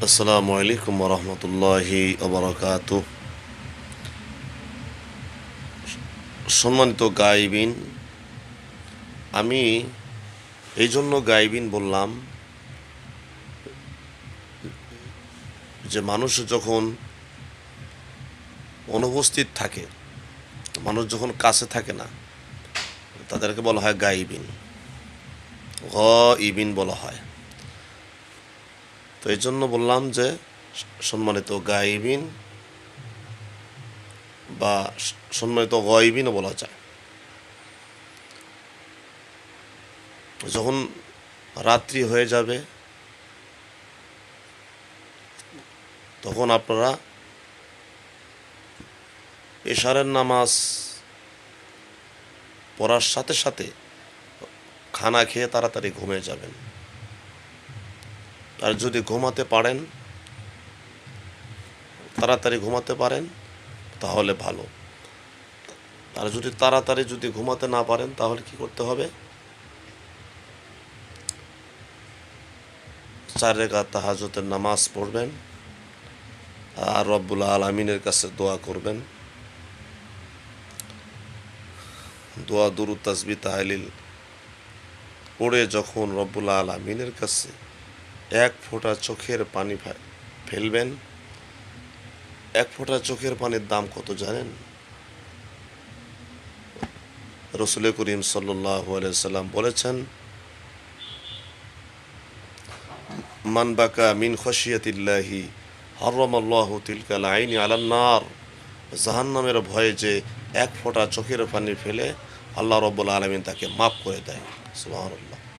আসসালামু আলাইকুম রহমতুল্লাহি ওবরাকাতুহ। সম্মানিত গায়বিন, আমি এই জন্য গায়বিন বললাম যে মানুষ যখন অনুপস্থিত থাকে, মানুষ যখন কাছে থাকে না, তাদেরকে বলা হয় গায়বিন, গায়বিন বলা হয়। তো এই জন্য বললাম যে সম্মানিত গায়বিন বা সম্মানিত গায়বিনও বলা যায়। যখন রাত্রি হয়ে যাবে তখন আপনারা এশারের নামাজ পড়ার সাথে সাথে খানা খেয়ে তাড়াতাড়ি ঘুমিয়ে যাবেন। আর যদি ঘুমাতে পারেন, তাড়াতাড়ি ঘুমাতে পারেন তাহলে ভালো। আর যদি তাড়াতাড়ি ঘুমাতে না পারেন তাহলে কি করতে হবে? 4 রাকাত তাহাজ্জুদের নামাজ পড়বেন আর রব্বুল আলামিনের কাছে দোয়া করবেন। দোয়া, দুরূদ, তাসবিহ, তাহলিল পড়ে যখন রব্বুল আলামিনের কাছে এক ফোঁটা চোখের পানি ফেলবেন, এক ফোঁটা চোখের পানির দাম কত জানেন? রাসূল করিম সাল্লাল্লাহু আলাইহি সাল্লাম বলেছেন, মান বাকা মিন খাশিয়াতিল্লাহি হারামাল্লাহু তিলকাল আইনি আলান নার। জাহান্নামের ভয়ে যে এক ফোঁটা চোখের পানি ফেলে আল্লাহ রাব্বুল আলামিন তাকে মাফ করে দেয়। সুবহানাল্লাহ।